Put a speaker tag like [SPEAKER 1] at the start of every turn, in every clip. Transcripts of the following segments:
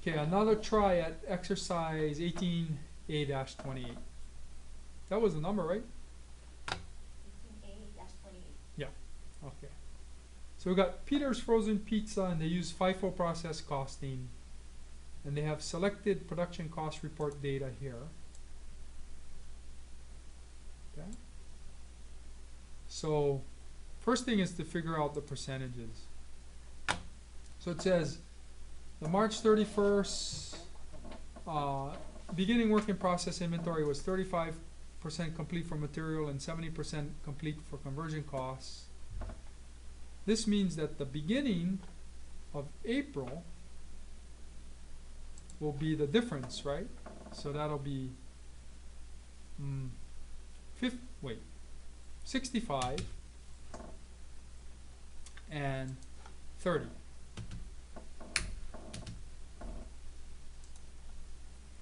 [SPEAKER 1] Okay, another try at exercise 18A-28. That was the number, right?
[SPEAKER 2] 18A-28.
[SPEAKER 1] Yeah. Okay. So we got Peter's Frozen Pizza, and they use FIFO process costing, and they have selected production cost report data here. Okay. So first thing is to figure out the percentages. So it says the March 31st beginning work in process inventory was 35% complete for material and 70% complete for conversion costs. This means that the beginning of April will be the difference, right? So that'll be 65 and 30.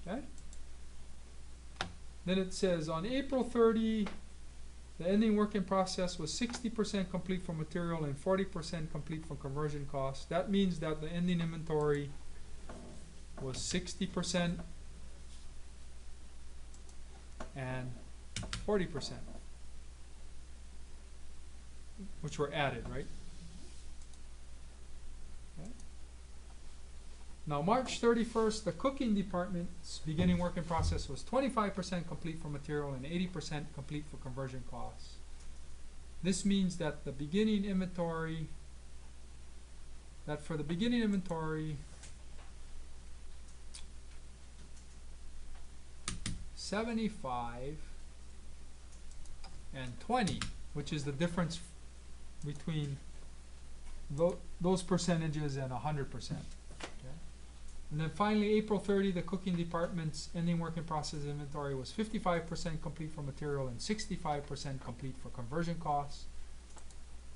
[SPEAKER 1] Okay? Then it says on April 30, the ending work in process was 60% complete for material and 40% complete for conversion costs. That means that the ending inventory was 60% and 40%, which were added, right? Okay. Now, March 31st, the cooking department's beginning work in process was 25% complete for material and 80% complete for conversion costs. This means that the beginning inventory, for the beginning inventory, 75 and 20, which is the difference between those percentages and 100%. Okay? And then finally, April 30, the cooking department's ending work in process inventory was 55% complete for material and 65% complete for conversion costs,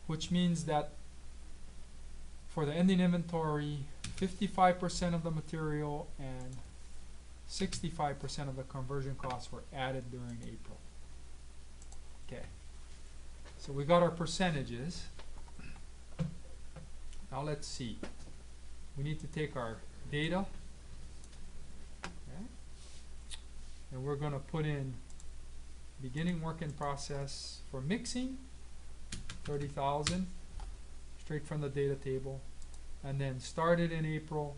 [SPEAKER 1] which means that for the ending inventory, 55% of the material and 65% of the conversion costs were added during April. Okay, so we got our percentages. Now let's see. We need to take our data, okay, and we're going to put in beginning work in process for mixing, 30,000, straight from the data table, and then started in April,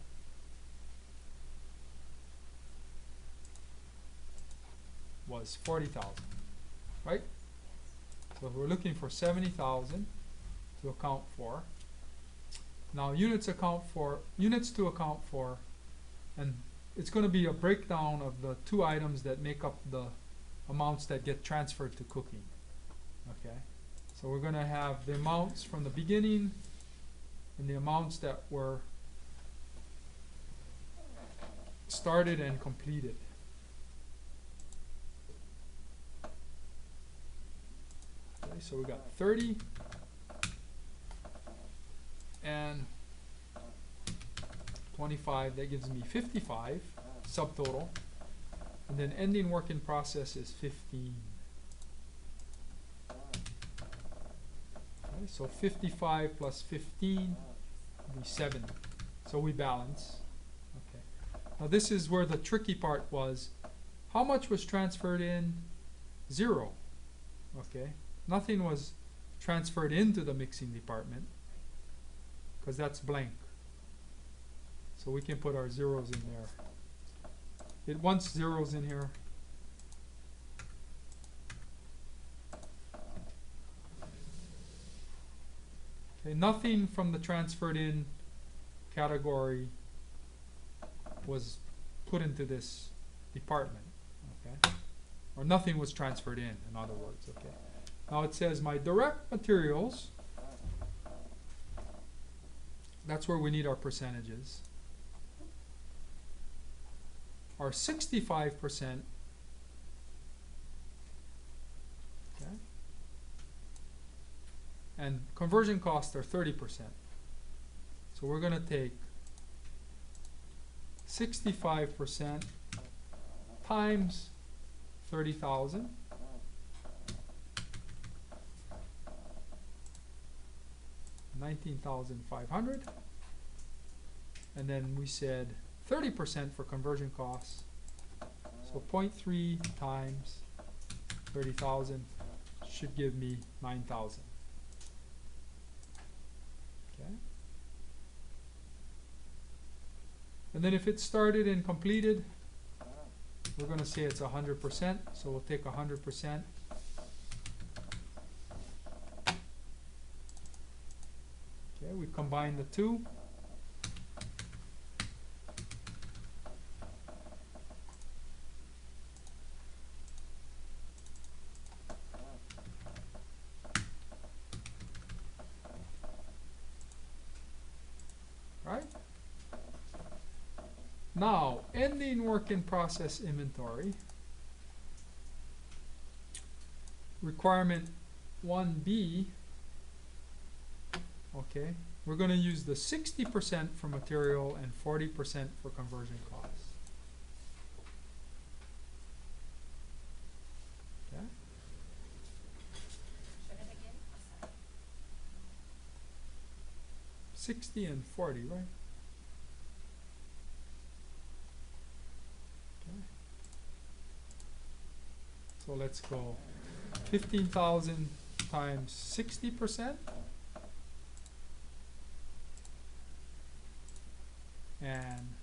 [SPEAKER 1] was 40,000, right? So we're looking for 70,000 to account for. Now units to account for, and it's going to be a breakdown of the two items that make up the amounts that get transferred to cooking. Okay, so we're going to have the amounts from the beginning and the amounts that were started and completed. Okay, so we got 30 and 25, that gives me 55 subtotal, and then ending work in process is 15. Okay, so 55 plus 15 will be 70. So we balance. Okay. Now this is where the tricky part was. How much was transferred in? 0. Okay. Nothing was transferred into the mixing department, because that's blank. So we can put our zeros in there. It wants zeros in here. Okay, nothing from the transferred in category was put into this department. Okay? Or nothing was transferred in other words. Okay. Now it says my direct materials, that's where we need our percentages, are 65%. Okay. And conversion costs are 30%. So we're going to take 65% times 30,000. $19,500, and then we said 30% for conversion costs. So 0.3 times 30,000 should give me 9,000. Okay. And then if it started and completed, we're going to say it's 100%. So we'll take 100%. Okay, we combine the two. Right? Now, ending work in process inventory. Requirement 1B. Okay, we're going to use the 60% for material and 40% for conversion costs. Okay.
[SPEAKER 2] Should it again? Oh, sorry.
[SPEAKER 1] 60 and 40, right? Okay. So let's go 15,000 times 60%. And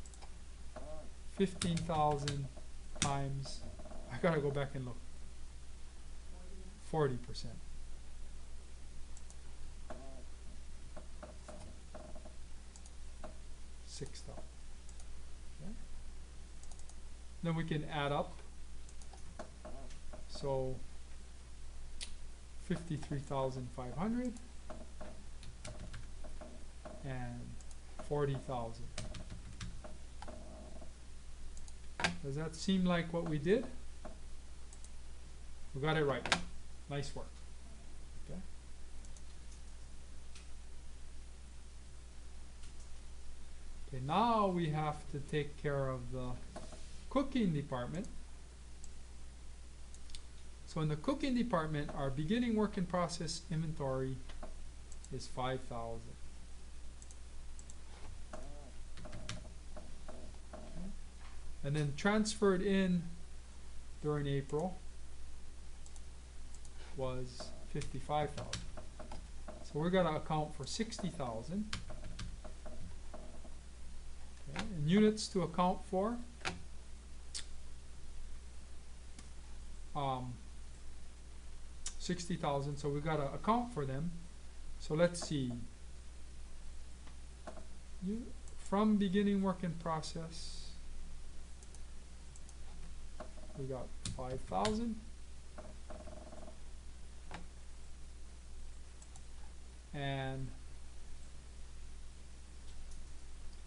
[SPEAKER 1] 15,000 times, I gotta go back and look, 40%. $6. Okay. Then we can add up. So 53,500 and 40,000. Does that seem like what we did? We got it right. Nice work. Okay. Okay, now we have to take care of the cooking department. So in the cooking department, our beginning work in process inventory is 5,000. And then transferred in during April was 55,000. So we're going to account for 60,000. Okay. And units to account for. 60,000. So we got to account for them. So let's see. From beginning work in process. We got 5,000 and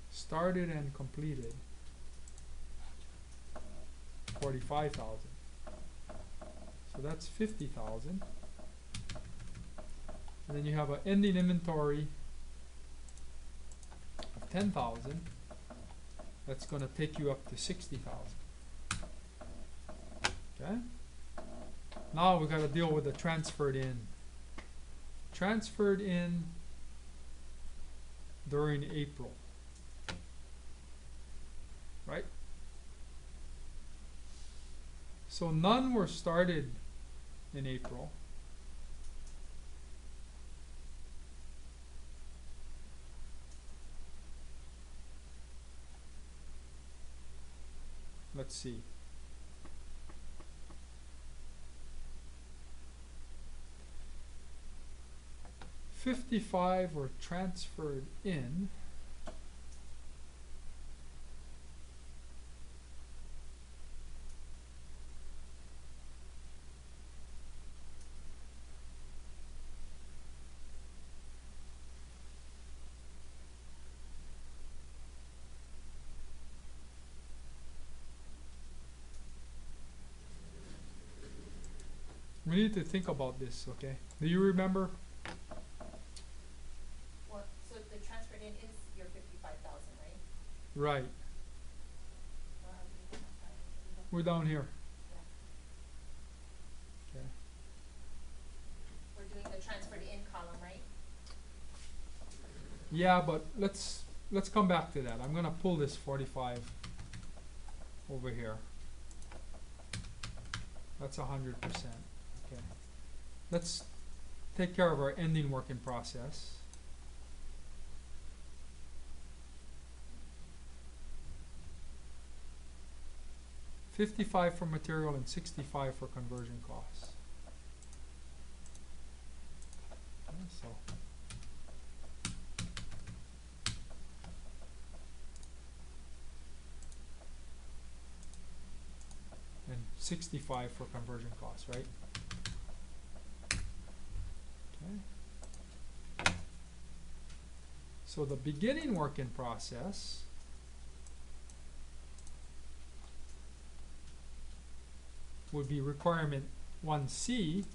[SPEAKER 1] started and completed 45,000. So that's 50,000. And then you have an ending inventory of 10,000. That's going to take you up to 60,000. Okay. Now we got to deal with the transferred in. Transferred in during April. Right? So none were started in April. Let's see. 55 were transferred in. We need to think about this, okay? Do you remember?
[SPEAKER 2] Well, so the transferred in is your 55,000, right?
[SPEAKER 1] Right. We're down here.
[SPEAKER 2] Yeah.
[SPEAKER 1] Okay.
[SPEAKER 2] We're doing the transferred in column, right?
[SPEAKER 1] Yeah, but let's let's come back to that. I'm gonna pull this 45 over here. That's 100%. Okay. Let's take care of our ending work in process. $55 for material and $65 for conversion costs. Okay, so and 65 for conversion costs, right? Okay. So the beginning work in process would be requirement 1C,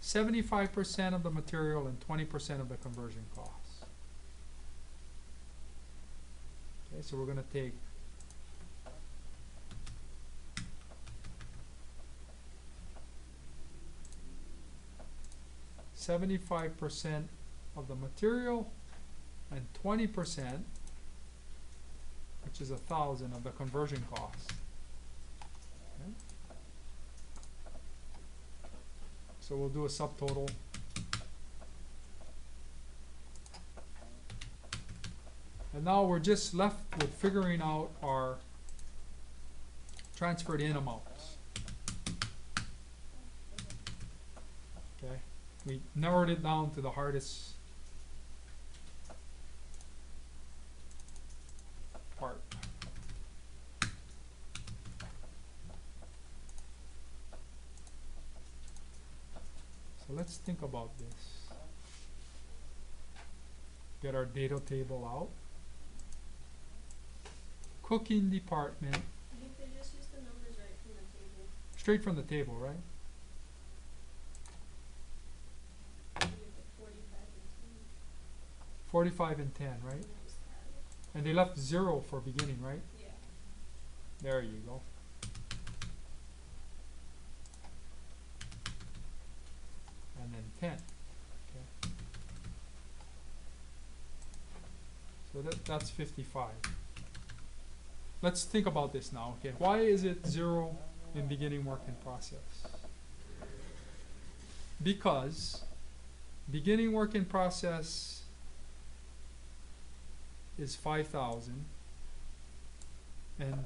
[SPEAKER 1] 75% of the material and 20% of the conversion costs. Okay, so we're going to take 75% of the material and 20%, which is 1,000 of the conversion costs. Okay. So we'll do a subtotal. And now we're just left with figuring out our transferred in amounts. Okay. We narrowed it down to the hardest part. So let's think about this. Get our data table out. Cooking department.
[SPEAKER 3] I think they just use the numbers right from the table.
[SPEAKER 1] Straight from the table, right?
[SPEAKER 3] We get the 45 and
[SPEAKER 1] 45 and 10,
[SPEAKER 3] 10.
[SPEAKER 1] right?
[SPEAKER 3] And that was that.
[SPEAKER 1] And they left 0 for beginning, right?
[SPEAKER 3] Yeah.
[SPEAKER 1] There you go. And then 10. Okay. So that's 55. Let's think about this now. Okay, why is it 0 in beginning work in process? Because beginning work in process is 5,000, and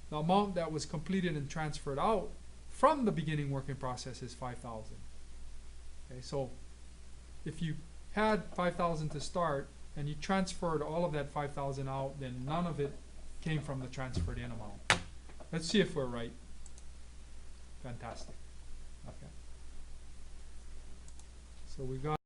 [SPEAKER 1] the amount that was completed and transferred out from the beginning work in process is 5,000. Okay, so if you had 5,000 to start and you transferred all of that 5,000 out, then none of it came from the transferred in amount. Let's see if we're right. Fantastic. Okay. So we got